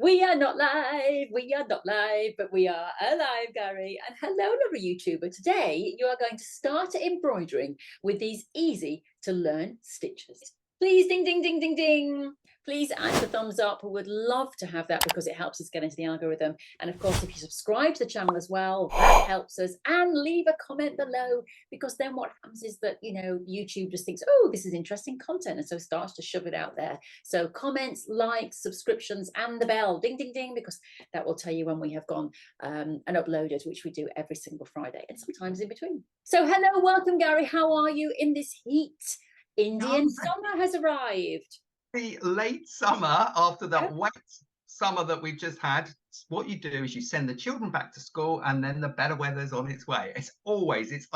We are not live, we are not live, but we are alive, Gary. And hello, lovely YouTuber. Today, you are going to start embroidering with these easy to learn stitches. Please, ding, ding, ding, ding, ding. Please add the thumbs up. We would love to have that because it helps us get into the algorithm. And of course, if you subscribe to the channel as well, that helps us. And leave a comment below, because then what happens is that, YouTube just thinks, oh, this is interesting content. And so starts to shove it out there. So comments, likes, subscriptions, and the bell, ding, ding, ding, because that will tell you when we have gone and uploaded, which we do every single Friday and sometimes in between. So hello, welcome, Gary. How are you in this heat? Indian summer has arrived. The late summer, after that wet summer that we've just had, what you do is you send the children back to school and then the better weather's on its way. It's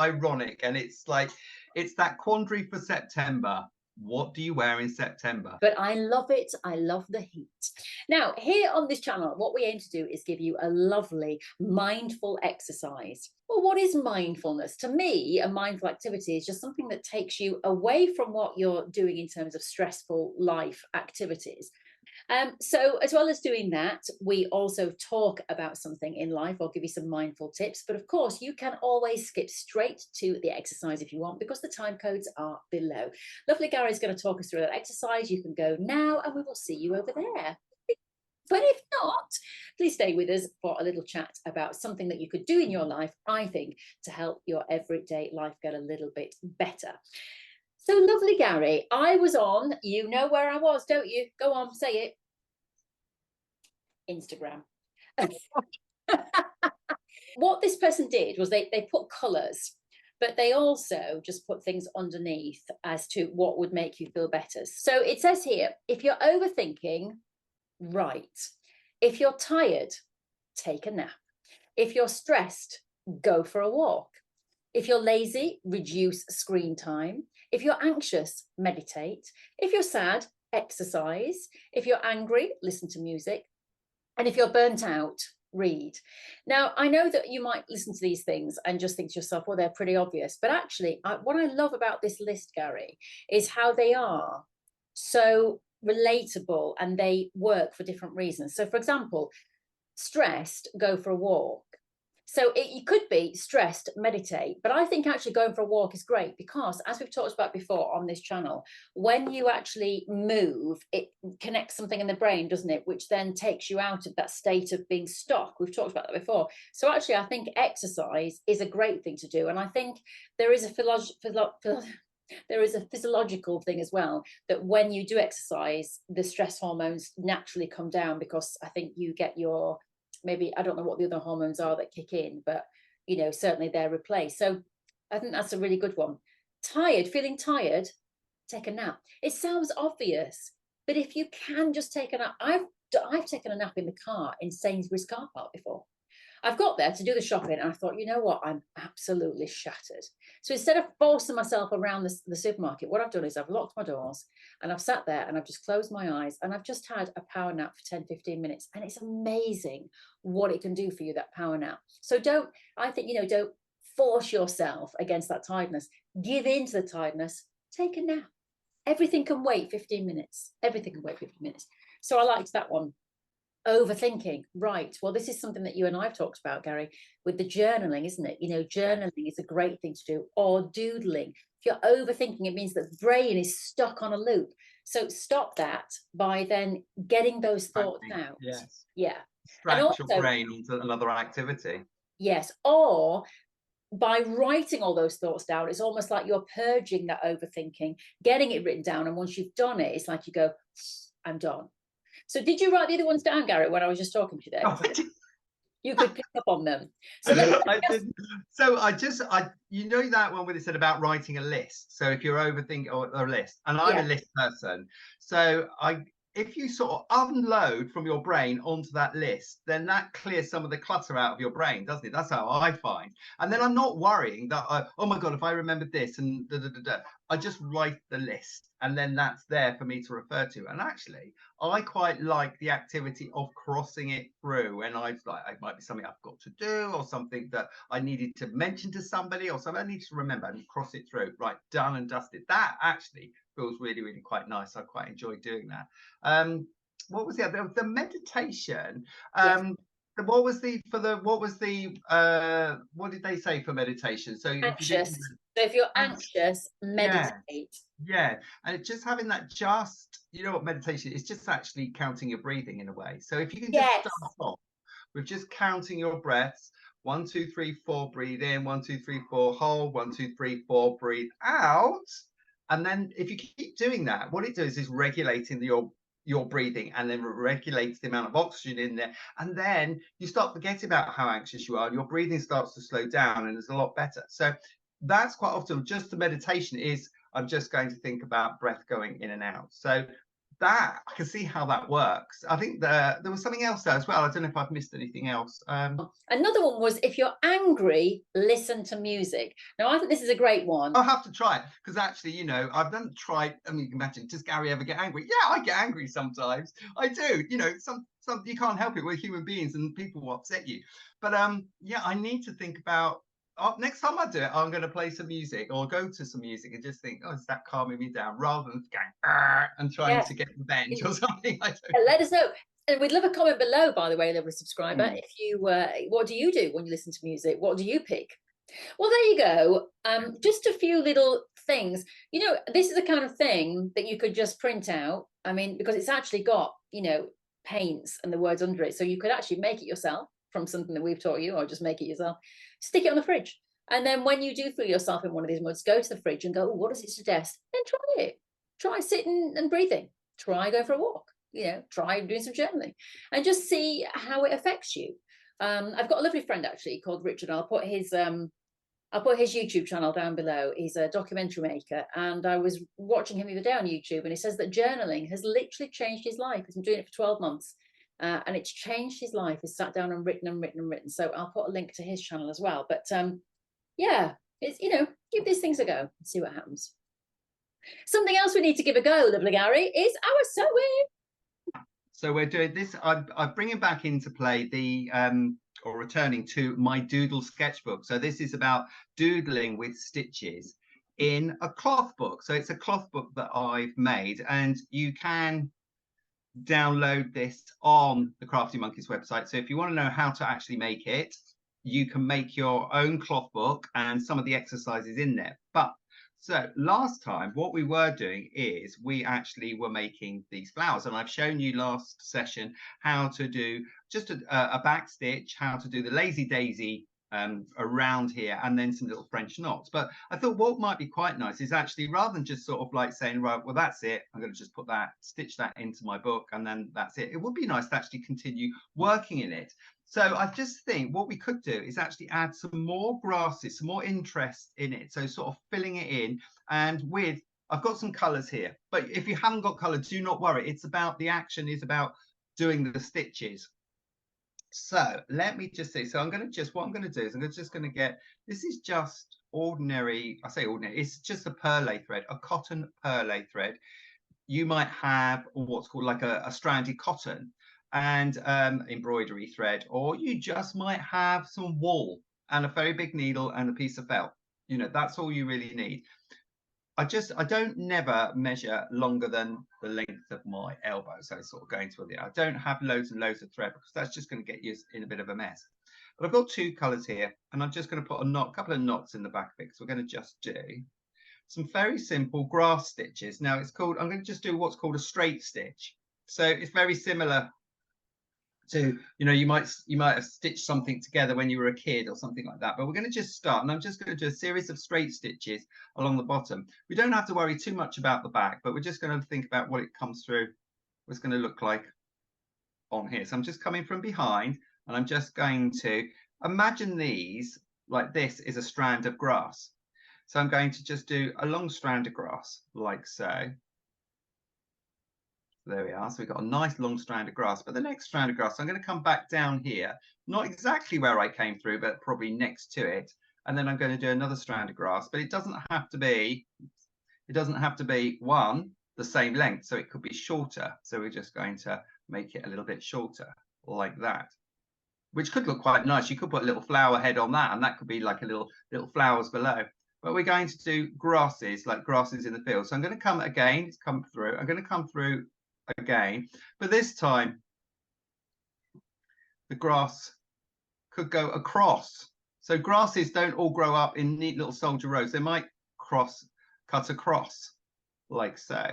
ironic, and it's that quandary for September. What do you wear in September? But I love it. I love the heat. Now, here on this channel, what we aim to do is give you a lovely mindful exercise. Well, what is mindfulness? To me, a mindful activity is just something that takes you away from what you're doing in terms of stressful life activities. So as well as doing that, we also talk about something in life. I'll give you some mindful tips, but of course you can always skip straight to the exercise if you want, because the time codes are below. Lovely Gary's going to talk us through that exercise. You can go now and we will see you over there. But if not, please stay with us for a little chat about something that you could do in your life, I think, to help your everyday life get a little bit better. So lovely, Gary, I was on, you know where I was, don't you? Go on, say it. Instagram. What this person did was they put colours, but they also just put things underneath as to what would make you feel better. So it says here, if you're overthinking, write. If you're tired, take a nap. If you're stressed, go for a walk. If you're lazy, reduce screen time. If you're anxious, meditate. If you're sad, exercise. If you're angry, listen to music. And if you're burnt out, read. Now, I know that you might listen to these things and just think to yourself, well, they're pretty obvious. But actually, what I love about this list, Gary, is how they are so relatable and they work for different reasons. So, for example, stressed, go for a walk. So it could be stressed, meditate, but I think actually going for a walk is great because, as we've talked about before on this channel, when you actually move, it connects something in the brain, doesn't it? Which then takes you out of that state of being stuck. We've talked about that before. So actually, I think exercise is a great thing to do. And I think there is a physiological thing as well, that when you do exercise, the stress hormones naturally come down, because I think you get your, maybe, I don't know what the other hormones are that kick in, but certainly they're replaced. So I think that's a really good one. Tired, feeling tired, take a nap. It sounds obvious, but if you can just take a nap, I've taken a nap in the car in Sainsbury's car park before. I've got there to do the shopping and I thought, you know what, I'm absolutely shattered. So instead of forcing myself around the supermarket, what I've done is I've locked my doors and I've sat there and I've just closed my eyes and I've just had a power nap for 10-15 minutes. And it's amazing what it can do for you, that power nap. So don't force yourself against that tiredness. Give in to the tiredness, take a nap. Everything can wait 15 minutes. Everything can wait 15 minutes. So I liked that one. Overthinking, right? Well, this is something that you and I've talked about, Gary, with the journaling, isn't it? Journaling is a great thing to do, or doodling. If you're overthinking, it means that the brain is stuck on a loop. So stop that by then getting those thoughts out. Yes. Yeah. Distract and also, your brain onto another activity. Yes. Or by writing all those thoughts down, it's almost like you're purging that overthinking, getting it written down. And once you've done it, it's like you go, I'm done. So did you write the other ones down, Garrett, when I was just talking to you there? Oh, you could pick up on them. So you know that one where they said about writing a list. So if you're overthinking or a list, and I'm a list person, so if you sort of unload from your brain onto that list, then that clears some of the clutter out of your brain, doesn't it? That's how I find. And then I'm not worrying that, oh my God, if I remembered this and I just write the list and then that's there for me to refer to. And actually, I quite like the activity of crossing it through. And it might be something I've got to do, or something that I needed to mention to somebody, or something I need to remember, and cross it through. Right, done and dusted. That actually feels really, really quite nice. I quite enjoy doing that. what was the meditation? Yes. What was the what did they say for meditation? So if you do, Anxious. So if you're anxious, anxious, yeah, meditate. yeah, and it's just having that, just, you know what meditation is, just actually counting your breathing in a way. So if you can just Yes. start off with just counting your breaths, 1 2 3 4, breathe in, 1 2 3 4, hold, 1 2 3 4, breathe out. And then if you keep doing that, what it does is regulating your breathing, and then regulates the amount of oxygen in there, and then you start forgetting about how anxious you are, your breathing starts to slow down, and it's a lot better. So that's quite often just the meditation is, I'm just going to think about breath going in and out. So that, I can see how that works. I think there was something else there as well. I don't know if I've missed anything else. Another one was, if you're angry, listen to music. Now, I think this is a great one. I'll have to try it, because actually, you know, I've done tried. I mean, you can imagine, does Gary ever get angry? Yeah, I get angry sometimes. I do. You know, some you can't help it. We're human beings, and people will upset you. But yeah, I need to think about. Next time I do it, I'm going to play some music or go to some music and just think, oh, is that calming me down? Rather than going and trying Yes. to get revenge or something. I don't Let us know. And we'd love a comment below, by the way, lovely subscriber. know. If you, what do you do when you listen to music? What do you pick? Well, there you go. Just a few little things. You know, this is the kind of thing that you could just print out. I mean, because it's actually got, you know, paints and the words under it. So you could actually make it yourself from something that we've taught you, or just make it yourself. Stick it on the fridge. And then when you do feel yourself in one of these moods, go to the fridge and go, oh, what does it suggest? Then try it. Try sitting and breathing. Try going for a walk. You know, try doing some journaling and just see how it affects you. I've got a lovely friend actually called Richard. I'll put his YouTube channel down below. He's a documentary maker, and I was watching him the other day on YouTube, and he says that journaling has literally changed his life. He's been doing it for 12 months, and it's changed his life. He's sat down and written and written and written. So I'll put a link to his channel as well. But yeah, it's, you know, give these things a go and see what happens. Something else we need to give a go, lovely Gary, is our sewing. So we're doing this. I'm bringing back into play the or returning to my doodle sketchbook. So this is about doodling with stitches in a cloth book. So it's a cloth book that I've made, and you can download this on the Crafty Monkeys website. So if you want to know how to actually make it, you can make your own cloth book, and some of the exercises in there. But so last time, what we were doing is we actually were making these flowers, and I've shown you last session how to do just a back stitch, how to do the lazy daisy around here, and then some little French knots. But I thought what might be quite nice is actually, rather than just sort of like saying, right, well, that's it, I'm going to just put that, stitch that into my book, and then that's it. It would be nice to actually continue working in it. So I just think what we could do is actually add some more grasses, some more interest in it. So sort of filling it in, and with, I've got some colors here, but if you haven't got color, do not worry. It's about, the action is about doing the stitches. So let me just see. So I'm going to just, what I'm going to do is I'm just going to get, this is just ordinary, I say ordinary, it's just a perlé thread, a cotton perlé thread. You might have what's called like a stranded cotton and embroidery thread, or you just might have some wool and a very big needle and a piece of felt. You know, that's all you really need. I don't never measure longer than the length of my elbow. So it's sort of going to the, I don't have loads and loads of thread, because that's just going to get you in a bit of a mess. But I've got two colors here, and I'm just going to put a couple of knots in the back of it. So we're going to just do some very simple grass stitches. Now it's called, I'm going to just do what's called a straight stitch. So it's very similar to, you know, you might have stitched something together when you were a kid or something like that. But we're going to just start, and I'm just going to do a series of straight stitches along the bottom. We don't have to worry too much about the back, but we're just going to think about what it comes through, what it's going to look like on here. So I'm just coming from behind, and I'm just going to imagine these like this is a strand of grass. So I'm going to just do a long strand of grass like so. There we are. So we've got a nice long strand of grass. But the next strand of grass, I'm going to come back down here, not exactly where I came through, but probably next to it. And then I'm going to do another strand of grass. But it doesn't have to be one the same length. So it could be shorter. So we're just going to make it a little bit shorter like that, which could look quite nice. You could put a little flower head on that, and that could be like a little flowers below. But we're going to do grasses, like grasses in the field. So I'm going to come again, come through. I'm going to come through again, but this time the grass could go across. So grasses don't all grow up in neat little soldier rows. They might cut across like so.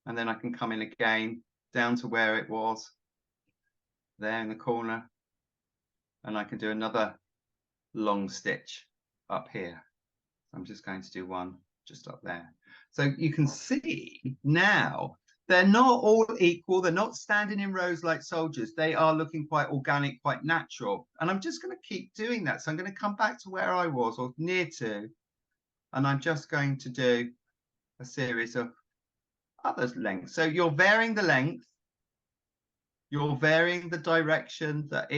And then I can come in again down to where it was there in the corner, and I can do another long stitch up here. I'm just going to do one just up there. So you can see now they're not all equal. They're not standing in rows like soldiers. They are looking quite organic, quite natural. And I'm just going to keep doing that. So I'm going to come back to where I was, or near to, and I'm just going to do a series of other lengths. So you're varying the length, you're varying the direction that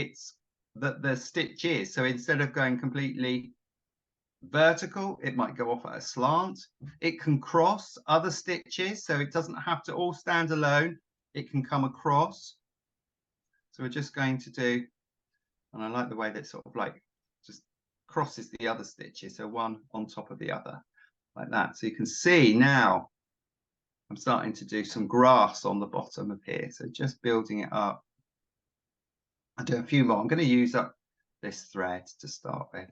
the stitch is. So instead of going completely vertical, it might go off at a slant. It can cross other stitches, so it doesn't have to all stand alone. It can come across. So we're just going to do, and I like the way that sort of like just crosses the other stitches, so one on top of the other like that. So you can see now I'm starting to do some grass on the bottom of here, so just building it up. I'll do a few more. I'm going to use up this thread to start with.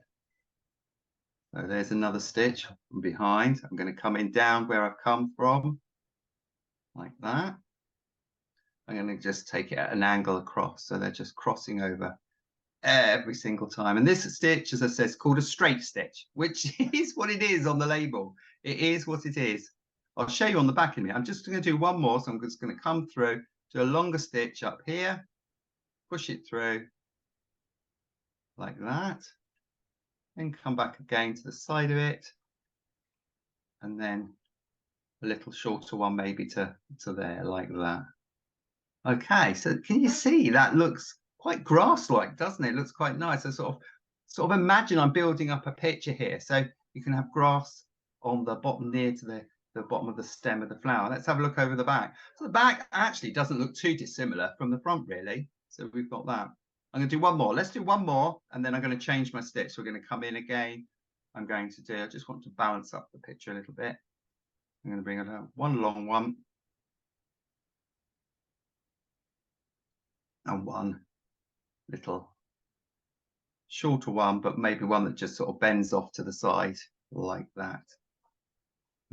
So there's another stitch from behind. I'm going to come in down where I've come from, like that. I'm going to just take it at an angle across, so they're just crossing over every single time. And this stitch, as I said, is called a straight stitch, which is what it is on the label. It is what it is. I'll show you on the back in a minute. I'm just going to do one more, so I'm just going to come through, do a longer stitch up here, push it through like that. Then come back again to the side of it, and then a little shorter one maybe to there, like that. Okay, so can you see that looks quite grass-like, doesn't it? It looks quite nice. So sort of imagine I'm building up a picture here. So you can have grass on the bottom near to the bottom of the stem of the flower. Let's have a look over the back. So the back actually doesn't look too dissimilar from the front, really. So we've got that. I'm going to do one more. Let's do one more, and then I'm going to change my stitch. So we're going to come in again. I just want to balance up the picture a little bit. I'm going to bring it out one long one and one little shorter one, but maybe one that just sort of bends off to the side like that.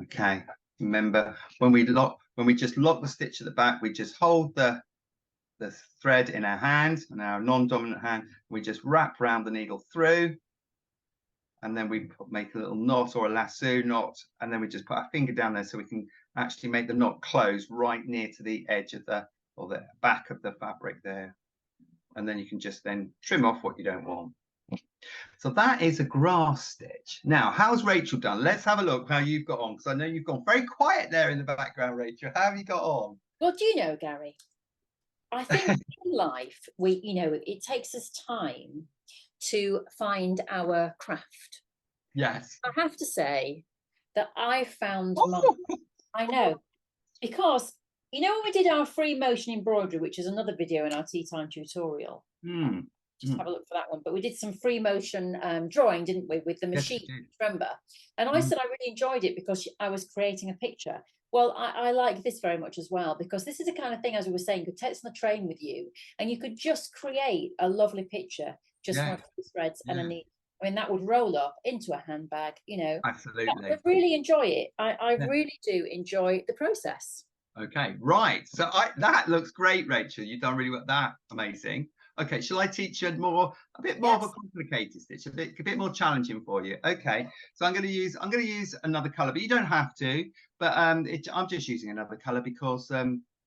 Okay, remember when we just lock the stitch at the back, we just hold the thread in our hand, and our non-dominant hand, we just wrap around the needle through, and then we make a little knot or a lasso knot, and then we just put our finger down there so we can actually make the knot close right near to the edge of the back of the fabric there. And then you can just then trim off what you don't want. So that is a grass stitch. Now, how's Rachel done? Let's have a look how you've got on, because I know you've gone very quiet there in the background, Rachel. How have you got on? Well, do you know, Gary, I think in life, it takes us time to find our craft. Yes. I have to say that I found I know, because when we did our free motion embroidery, which is another video in our tea time tutorial, just have a look for that one. But we did some free motion drawing, didn't we, with the machine, remember? And I said I really enjoyed it because I was creating a picture. Well, I like this very much as well, because this is the kind of thing, as we were saying, you could take on the train with you, and you could just create a lovely picture just from a few threads and a neat. I mean, that would roll up into a handbag, Absolutely. I really enjoy it. I really do enjoy the process. Okay, right. So that looks great, Rachel. You've done really well. That amazing. Okay, shall I teach you a bit more of a complicated stitch, a bit more challenging for you? Okay, so I'm going to use another color, but you don't have to. But I'm just using another color because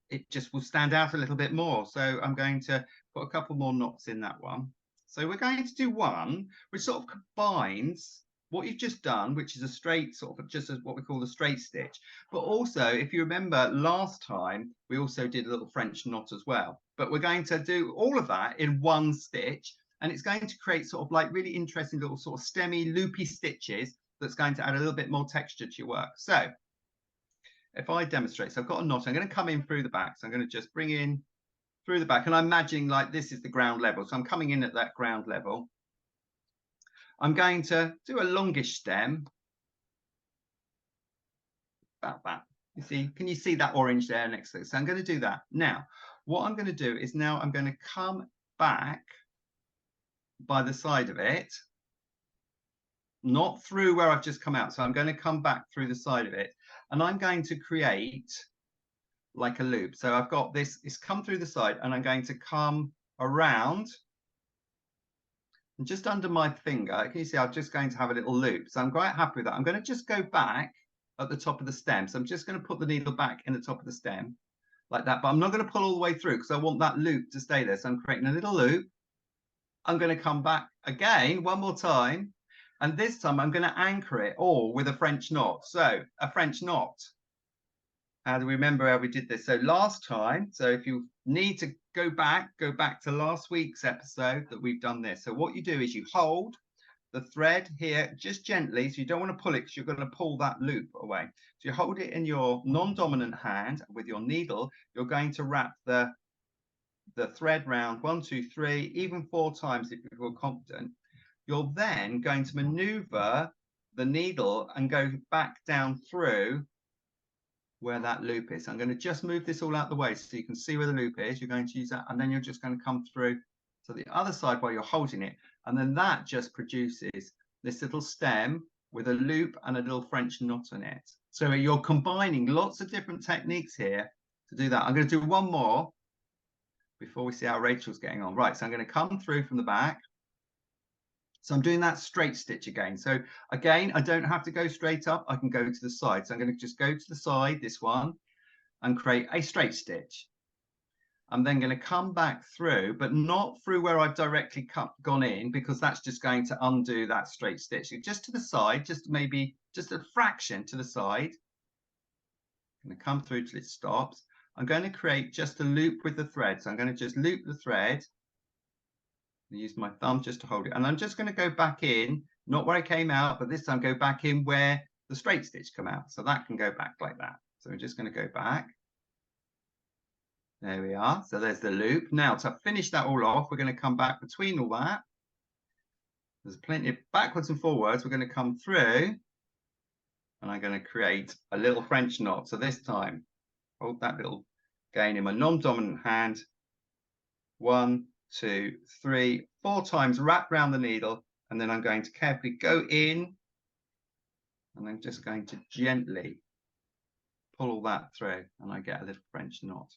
it just will stand out a little bit more. So I'm going to put a couple more knots in that one. So we're going to do one which sort of combines what you've just done, which is a straight sort of just as what we call the straight stitch. But also, if you remember last time, we also did a little French knot as well. But we're going to do all of that in one stitch, and it's going to create sort of like really interesting little sort of stemmy, loopy stitches that's going to add a little bit more texture to your work. So if I demonstrate, so I've got a knot, I'm going to come in through the back. So I'm going to just bring in through the back, and I'm imagining like this is the ground level. So I'm coming in at that ground level. I'm going to do a longish stem, about that. You see, can you see that orange there next to it? So I'm going to do that. Now, what I'm going to do is now I'm going to come back by the side of it, not through where I've just come out. So I'm going to come back through the side of it, and I'm going to create like a loop. So I've got this, it's come through the side, and I'm going to come around and just under my finger. Can you see I'm just going to have a little loop? So I'm quite happy with that. I'm going to just go back at the top of the stem. So I'm just going to put the needle back in the top of the stem like that, but I'm not going to pull all the way through because I want that loop to stay there. So I'm creating a little loop. I'm going to come back again one more time, and this time I'm going to anchor it all with a French knot. So a French knot. How do we remember how we did this? So last time, so if you need to go back to last week's episode that we've done this. So what you do is you hold the thread here just gently. So you don't want to pull it because you're going to pull that loop away. So you hold it in your non-dominant hand with your needle. You're going to wrap the thread round 1, 2, 3, even 4 times if you feel confident. You're then going to maneuver the needle and go back down through where that loop is. I'm going to just move this all out the way so you can see where the loop is. You're going to use that, and then you're just going to come through to the other side while you're holding it, and then that just produces this little stem with a loop and a little French knot on it. So you're combining lots of different techniques here to do that. I'm going to do one more before we see how Rachel's getting on. Right, so I'm going to come through from the back. So I'm doing that straight stitch again. So again, I don't have to go straight up. I can go to the side. So I'm going to just go to the side, this one, and create a straight stitch. I'm then going to come back through, but not through where I've directly gone in, because that's just going to undo that straight stitch. Just to the side, just maybe just a fraction to the side. I'm going to come through till it stops. I'm going to create just a loop with the thread. So I'm going to just loop the thread. Use my thumb just to hold it, and I'm just going to go back in, not where I came out, but this time go back in where the straight stitch come out, so that can go back like that. So we're just going to go back. There we are. So there's the loop. Now to finish that all off, we're going to come back between all that. There's plenty of backwards and forwards. We're going to come through, and I'm going to create a little French knot. So this time, hold that little again in my non-dominant hand. 1, 2, 3, 4 times, wrap around the needle, and then I'm going to carefully go in, and I'm just going to gently pull all that through, and I get a little French knot.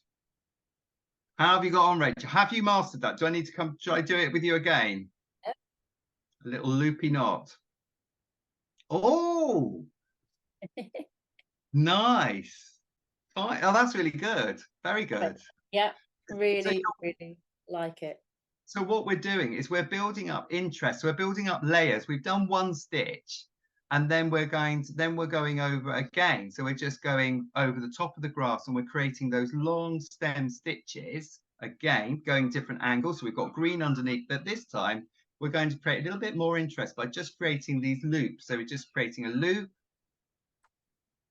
How have you got on, Rachel? Have you mastered that? Do I need to come? Should I do it with you again? Yep. A little loopy knot. Oh, nice. Fine. Oh, that's really good. Very good. Yeah, really, really like it. So what we're doing is we're building up interest. So we're building up layers. We've done one stitch, and then we're going over again. So we're just going over the top of the grass, and we're creating those long stem stitches again, going different angles. So we've got green underneath, but this time we're going to create a little bit more interest by just creating these loops. So we're just creating a loop.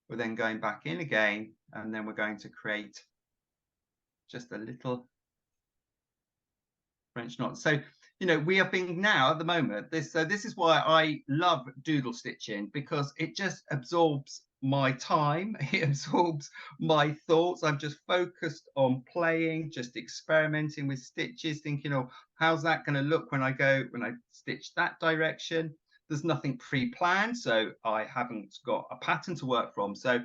We're then going back in again, and then we're going to create just a little French knot. So, you know, we have been now at the moment, this is why I love doodle stitching, because it just absorbs my time, it absorbs my thoughts. I'm just focused on playing, just experimenting with stitches, thinking, oh, how's that going to look when I stitch that direction? There's nothing pre-planned, so I haven't got a pattern to work from. So,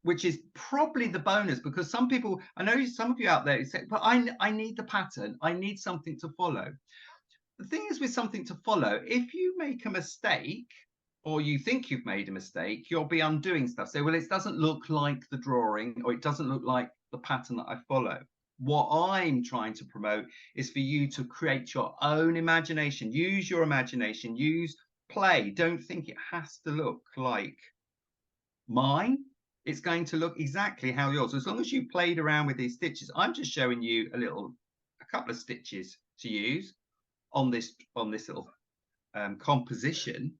which is probably the bonus, because some people, I know some of you out there say, but I need the pattern, I need something to follow. The thing is with something to follow, if you make a mistake, or you think you've made a mistake, you'll be undoing stuff. So, well, it doesn't look like the drawing, or it doesn't look like the pattern that I follow. What I'm trying to promote is for you to create your own imagination. Use your imagination, use play. Don't think it has to look like mine. It's going to look exactly how yours. As long as you played around with these stitches, I'm just showing you a couple of stitches to use on this little composition.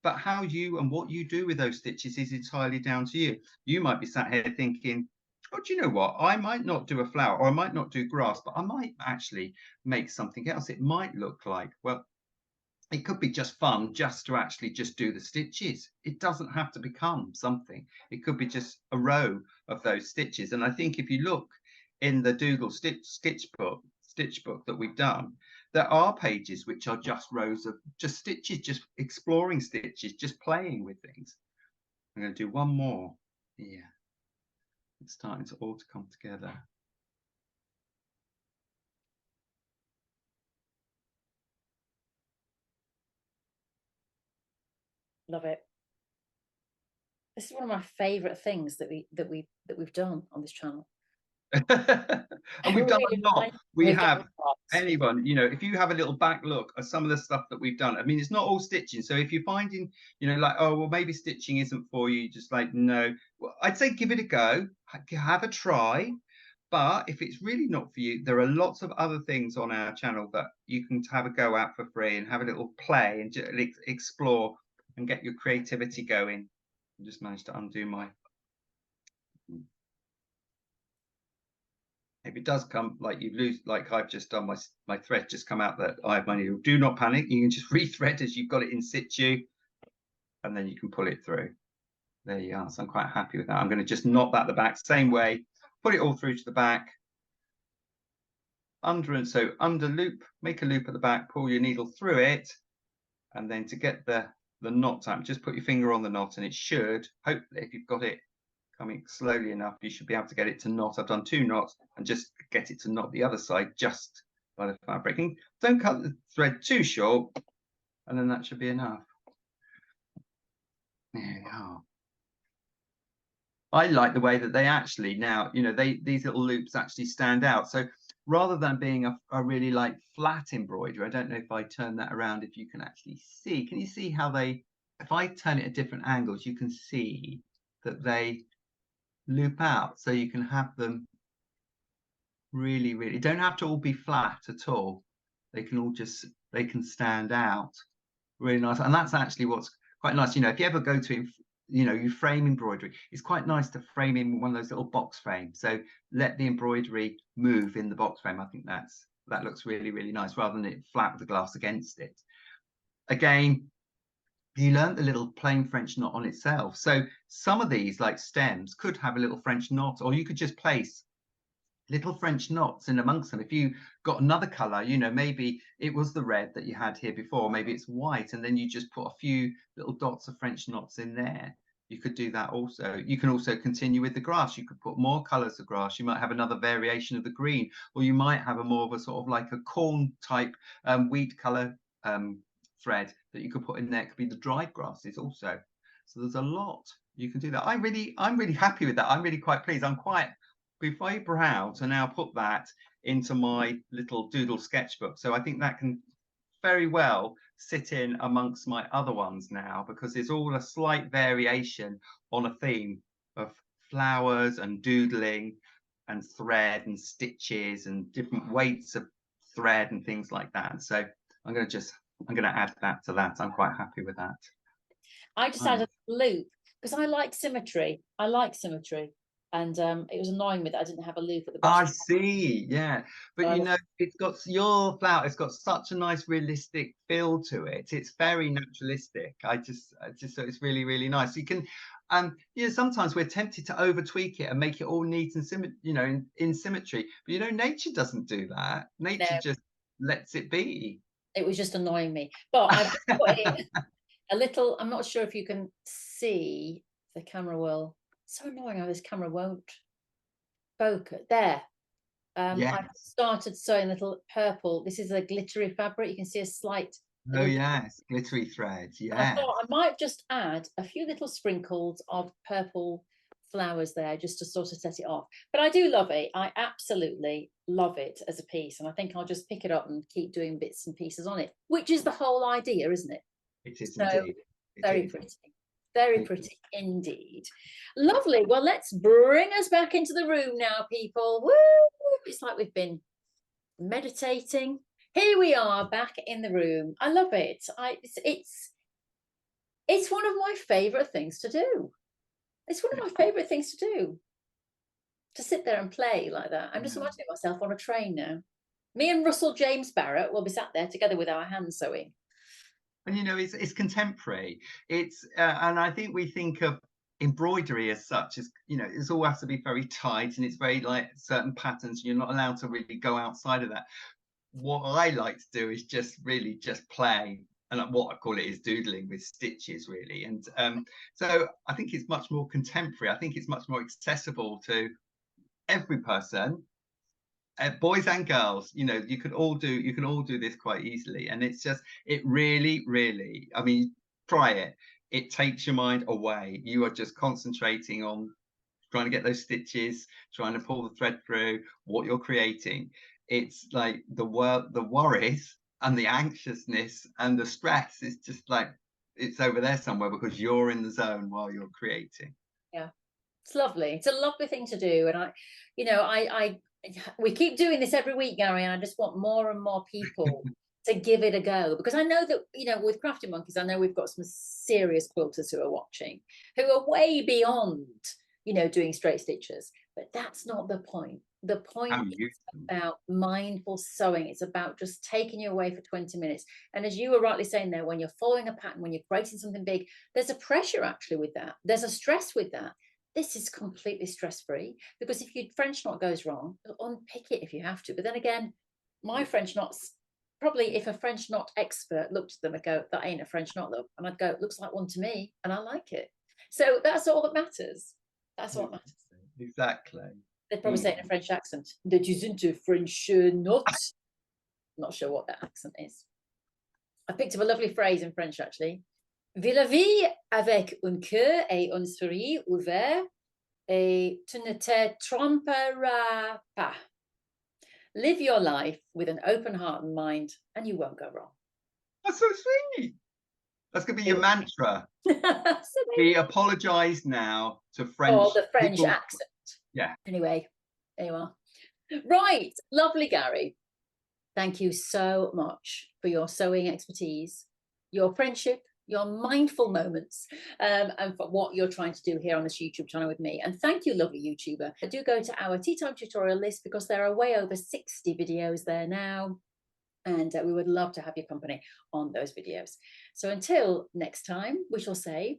But how you and what you do with those stitches is entirely down to you. You might be sat here thinking, oh, do you know what? I might not do a flower, or I might not do grass, but I might actually make something else. It might look like, well, it could be just fun just to actually just do the stitches. It doesn't have to become something. It could be just a row of those stitches. And I think if you look in the Doodle stitch book that we've done, there are pages which are just rows of just stitches, just exploring stitches, just playing with things. I'm going to do one more. Yeah, it's starting to all to come together. Love it. This is one of my favorite things that we've done on this channel. And we've done Really a lot. We we've done have a lot. anyone, you know, if you have a little back look at some of the stuff that we've done, I mean, it's not all stitching. So if you're finding, you know, like, oh, well, maybe stitching isn't for you, just like, no, well, I'd say give it a go, have a try. But if it's really not for you, there are lots of other things on our channel that you can have a go at for free and have a little play and just explore and get your creativity going. I just managed to undo my. If it does come, like you lose, like I've just done, my thread just come out that I have money. Do not panic. You can just rethread as you've got it in situ, and then you can pull it through. There you are. So I'm quite happy with that. I'm going to just knot that the back same way, put it all through to the back. Under, and so under loop, make a loop at the back, pull your needle through it, and then to get the knot time, just put your finger on the knot, and it should, hopefully, if you've got it coming slowly enough, you should be able to get it to knot. I've done 2 knots and just get it to knot the other side just by the fabric. And don't cut the thread too short, and then that should be enough. There we are. I like the way that they actually now, you know, these little loops actually stand out. So rather than being a really like flat embroidery, I don't know if I turn that around, if you can actually see, can you see how they, if I turn it at different angles, you can see that they loop out, so you can have them really don't have to all be flat at all. They can all just, they can stand out really nice. And that's actually what's quite nice, you know, if you ever go to, you know, you frame embroidery, it's quite nice to frame in one of those little box frames, so let the embroidery move in the box frame. I think that looks really nice, rather than it flat with the glass against it. Again, you learned the little plain French knot on itself. So some of these, like stems, could have a little French knot, or you could just place little French knots in amongst them. If you got another color, you know, maybe it was the red that you had here before, maybe it's white, and then you just put a few little dots of French knots in there. You could do that also. You can also continue with the grass. You could put more colors of grass. You might have another variation of the green, or you might have a more of a sort of like a corn type wheat color thread that you could put in there. It could be the dried grasses also. So there's a lot you can do that. I'm really happy with that. I'm really quite pleased. I'm quite very proud to now put that into my little doodle sketchbook. So I think that can very well sit in amongst my other ones now, because it's all a slight variation on a theme of flowers and doodling and thread and stitches and different weights of thread and things like that. So I'm going to add that to that. I'm quite happy with that. I just added a loop because I like symmetry. And it was annoying me that I didn't have a loop at the bottom. I see, yeah. But you know, it's got your flower, it's got such a nice realistic feel to it. It's very naturalistic. I just so it's really nice. You can you know, sometimes we're tempted to over tweak it and make it all neat and in symmetry. But you know, nature doesn't do that. Nature just lets it be. It was just annoying me. But I've put in a little, I'm not sure if you can see, the camera will. So annoying how this camera won't focus. There. Yes. I've started sewing little purple. This is a glittery fabric. You can see a slight. Oh yes, glittery threads. Yeah. I thought I might just add a few little sprinkles of purple flowers there, just to sort of set it off. But I do love it. I absolutely love it as a piece, and I think I'll just pick it up and keep doing bits and pieces on it, which is the whole idea, isn't it? It is so indeed. Very pretty. Very pretty indeed. Lovely. Well, let's bring us back into the room now, people. Woo! It's like we've been meditating. Here we are back in the room. I love it. It's one of my favorite things to do. It's one of my favorite things to do. To sit there and play like that. I'm just imagining myself on a train now. Me and Russell James Barrett will be sat there together with our hand sewing. And it's contemporary. It's and I think we think of embroidery as such as it's all has to be very tight, and it's very like certain patterns. You're not allowed to really go outside of that. What I like to do is just really just play, and what I call it is doodling with stitches, really. And so I think it's much more contemporary. I think it's much more accessible to every person, boys and girls. You can all do this quite easily, and it really, I mean, try it. It takes your mind away. You are just concentrating on trying to get those stitches, trying to pull the thread through what you're creating. It's like the worries and the anxiousness and the stress is just like it's over there somewhere, because you're in the zone while you're creating. Yeah, it's lovely. It's a lovely thing to do. And I we keep doing this every week, Gary, and I just want more and more people to give it a go, because I know that, with Crafty Monkeys, I know we've got some serious quilters who are watching, who are way beyond, doing straight stitches, but that's not the point. The point is about mindful sewing. It's about just taking you away for 20 minutes. And as you were rightly saying there, when you're following a pattern, when you're creating something big, there's a pressure actually with that. There's a stress with that. This is completely stress-free, because if your French knot goes wrong, unpick it if you have to. But then again, my French knots, probably if a French knot expert looked at them and go, that ain't a French knot, look, and I'd go, it looks like one to me, and I like it. So that's all that matters. That's what matters. Exactly. They'd probably say it in a French accent, that isn't a French knot. Not sure what that accent is. I picked up a lovely phrase in French, actually. Vis la vie avec un cœur et un esprit ouvert, et tu ne te tromperas pas. Live your life with an open heart and mind, and you won't go wrong. That's so sweet. That's going to be your mantra. We apologise now to French. Oh, the French people. accent. Yeah. Anyway, there you are. Right. Lovely, Gary. Thank you so much for your sewing expertise, your friendship, your mindful moments, and for what you're trying to do here on this YouTube channel with me. And thank you, lovely YouTuber. Do go to our tea time tutorial list, because there are way over 60 videos there now. And we would love to have your company on those videos. So until next time, we shall say,